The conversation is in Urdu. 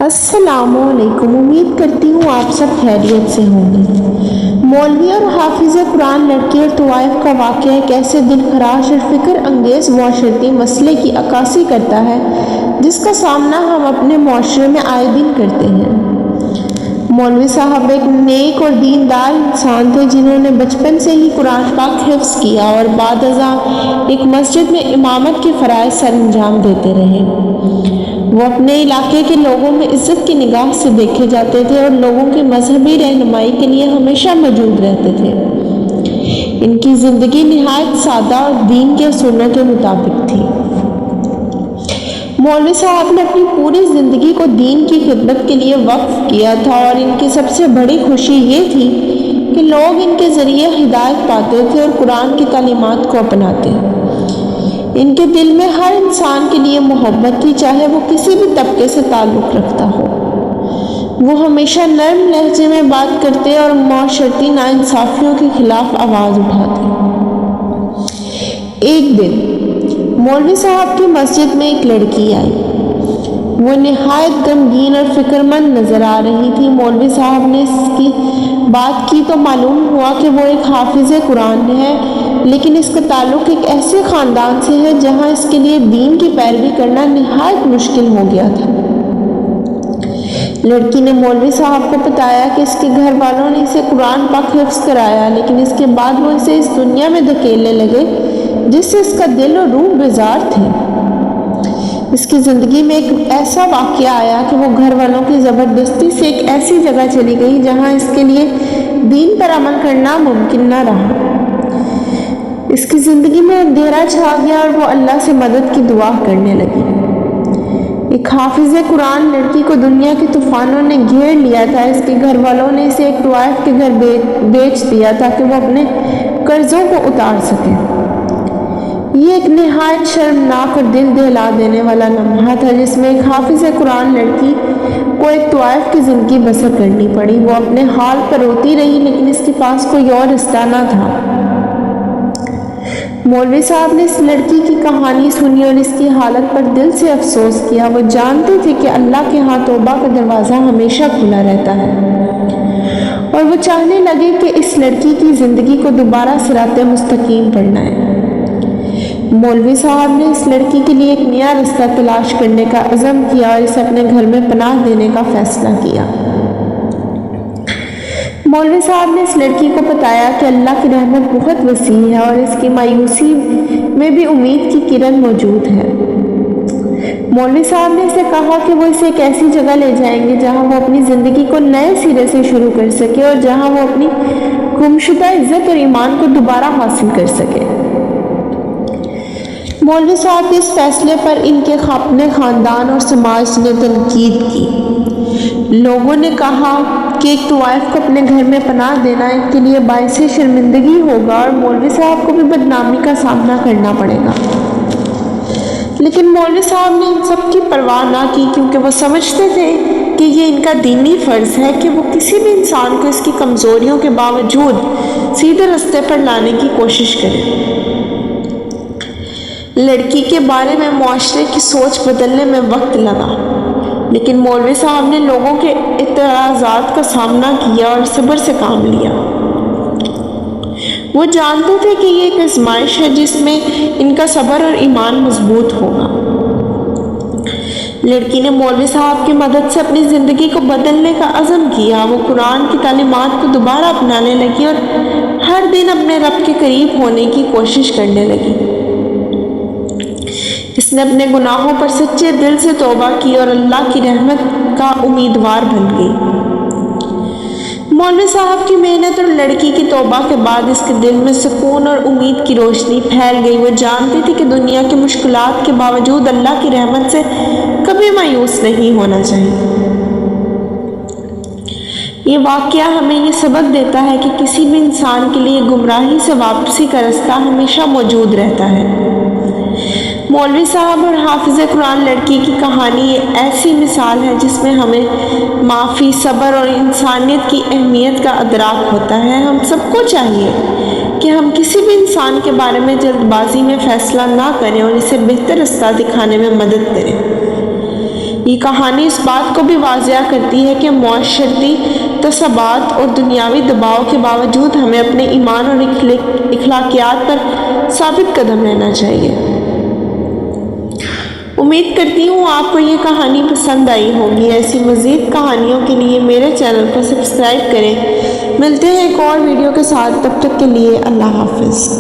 السلام علیکم، امید کرتی ہوں آپ سب خیریت سے ہوں گے۔ مولوی اور حافظ قرآن لڑکی اور طوائف کا واقعہ ایک ایسے دل خراش اور فکر انگیز معاشرتی مسئلے کی عکاسی کرتا ہے جس کا سامنا ہم اپنے معاشرے میں آئے دن کرتے ہیں۔ مولوی صاحب ایک نیک اور دیندار انسان تھے جنہوں نے بچپن سے ہی قرآن پاک حفظ کیا اور بعد ازاں ایک مسجد میں امامت کے فرائض سر انجام دیتے رہے۔ وہ اپنے علاقے کے لوگوں میں عزت کی نگاہ سے دیکھے جاتے تھے اور لوگوں کی مذہبی رہنمائی کے لیے ہمیشہ موجود رہتے تھے۔ ان کی زندگی نہایت سادہ اور دین کے اصولوں کے مطابق تھی۔ مولوی صاحب نے اپنی پوری زندگی کو دین کی خدمت کے لیے وقف کیا تھا اور ان کی سب سے بڑی خوشی یہ تھی کہ لوگ ان کے ذریعے ہدایت پاتے تھے اور قرآن کی تعلیمات کو اپناتے۔ ان کے دل میں ہر انسان کے لیے محبت تھی، چاہے وہ کسی بھی طبقے سے تعلق رکھتا ہو۔ وہ ہمیشہ نرم لہجے میں بات کرتے اور معاشرتی ناانصافیوں کے خلاف آواز اٹھاتے۔ ایک دن مولوی صاحب کی مسجد میں ایک لڑکی آئی۔ وہ نہایت غمگین اور فکر مند نظر آ رہی تھی۔ مولوی صاحب نے اس کی بات کی تو معلوم ہوا کہ وہ ایک حافظ قرآن ہے، لیکن اس کا تعلق ایک ایسے خاندان سے ہے جہاں اس کے لیے دین کی پیروی کرنا نہایت مشکل ہو گیا تھا۔ لڑکی نے مولوی صاحب کو بتایا کہ اس کے گھر والوں نے اسے قرآن پاک حفظ کرایا، لیکن اس کے بعد وہ اسے اس دنیا میں دھکیلنے لگے جس سے اس کا دل اور روح بیزار تھے۔ اس کی زندگی میں ایک ایسا واقعہ آیا کہ وہ گھر والوں کی زبردستی سے ایک ایسی جگہ چلی گئی جہاں اس کے لیے دین پر عمل کرنا ممکن نہ رہا۔ اس کی زندگی میں اندھیرا چھا گیا اور وہ اللہ سے مدد کی دعا کرنے لگی۔ ایک حافظ قرآن لڑکی کو دنیا کے طوفانوں نے گھیر لیا تھا۔ اس کے گھر والوں نے اسے ایک طوائف کے گھر بیچ دیا تاکہ وہ اپنے قرضوں کو اتار سکے۔ یہ ایک نہایت شرمناک اور دل دہلا دینے والا لمحہ تھا جس میں ایک حافظ قرآن لڑکی کو ایک طوائف کی زندگی بسر کرنی پڑی۔ وہ اپنے حال پر روتی رہی، لیکن اس کے پاس کوئی اور رستہ نہ تھا۔ مولوی صاحب نے اس لڑکی کی کہانی سنی اور اس کی حالت پر دل سے افسوس کیا۔ وہ جانتے تھے کہ اللہ کے ہاں توبہ کا دروازہ ہمیشہ کھلا رہتا ہے، اور وہ چاہنے لگے کہ اس لڑکی کی زندگی کو دوبارہ صراط مستقیم پر لائیں۔ مولوی صاحب نے اس لڑکی کے لیے ایک نیا رستہ تلاش کرنے کا عزم کیا اور اسے اپنے گھر میں پناہ دینے کا فیصلہ کیا۔ مولوی صاحب نے اس لڑکی کو بتایا کہ اللہ کی رحمت بہت وسیع ہے اور اس کی مایوسی میں بھی امید کی کرن موجود ہے۔ مولوی صاحب نے اسے کہا کہ وہ اسے ایک ایسی جگہ لے جائیں گے جہاں وہ اپنی زندگی کو نئے سرے سے شروع کر سکے اور جہاں وہ اپنی گمشدہ عزت اور ایمان کو دوبارہ حاصل کر سکے۔ مولوی صاحب کے اس فیصلے پر ان کے اپنے خاندان اور سماج نے تنقید کی۔ لوگوں نے کہا کہ ایک طوائف کو اپنے گھر میں پناہ دینا ان کے لیے باعث شرمندگی ہوگا اور مولوی صاحب کو بھی بدنامی کا سامنا کرنا پڑے گا، لیکن مولوی صاحب نے ان سب کی پرواہ نہ کی، کیونکہ وہ سمجھتے تھے کہ یہ ان کا دینی فرض ہے کہ وہ کسی بھی انسان کو اس کی کمزوریوں کے باوجود سیدھے راستے پر لانے کی کوشش کرے۔ لڑکی کے بارے میں معاشرے کی سوچ بدلنے میں وقت لگا، لیکن مولوی صاحب نے لوگوں کے اعتراضات کا سامنا کیا اور صبر سے کام لیا۔ وہ جانتے تھے کہ یہ ایک آزمائش ہے جس میں ان کا صبر اور ایمان مضبوط ہوگا۔ لڑکی نے مولوی صاحب کی مدد سے اپنی زندگی کو بدلنے کا عزم کیا۔ وہ قرآن کی تعلیمات کو دوبارہ اپنانے لگی اور ہر دن اپنے رب کے قریب ہونے کی کوشش کرنے لگی۔ اس نے اپنے گناہوں پر سچے دل سے توبہ کی اور اللہ کی رحمت کا امیدوار بن گئی۔ مولوی صاحب کی محنت اور لڑکی کی توبہ کے بعد اس کے دل میں سکون اور امید کی روشنی پھیل گئی۔ وہ جانتی تھی کہ دنیا کی مشکلات کے باوجود اللہ کی رحمت سے کبھی مایوس نہیں ہونا چاہیے۔ یہ واقعہ ہمیں یہ سبق دیتا ہے کہ کسی بھی انسان کے لیے گمراہی سے واپسی کا رستہ ہمیشہ موجود رہتا ہے۔ مولوی صاحب اور حافظ قرآن لڑکی کی کہانی ایسی مثال ہے جس میں ہمیں معافی، صبر اور انسانیت کی اہمیت کا ادراک ہوتا ہے۔ ہم سب کو چاہیے کہ ہم کسی بھی انسان کے بارے میں جلد بازی میں فیصلہ نہ کریں اور اسے بہتر رستہ دکھانے میں مدد کریں۔ یہ کہانی اس بات کو بھی واضح کرتی ہے کہ معاشرتی تعصبات اور دنیاوی دباؤ کے باوجود ہمیں اپنے ایمان اور اخلاقیات پر ثابت قدم رہنا چاہیے۔ امید کرتی ہوں آپ کو یہ کہانی پسند آئی ہوگی۔ ایسی مزید کہانیوں کے لیے میرے چینل کو سبسکرائب کریں۔ ملتے ہیں ایک اور ویڈیو کے ساتھ، تب تک کے لیے اللہ حافظ۔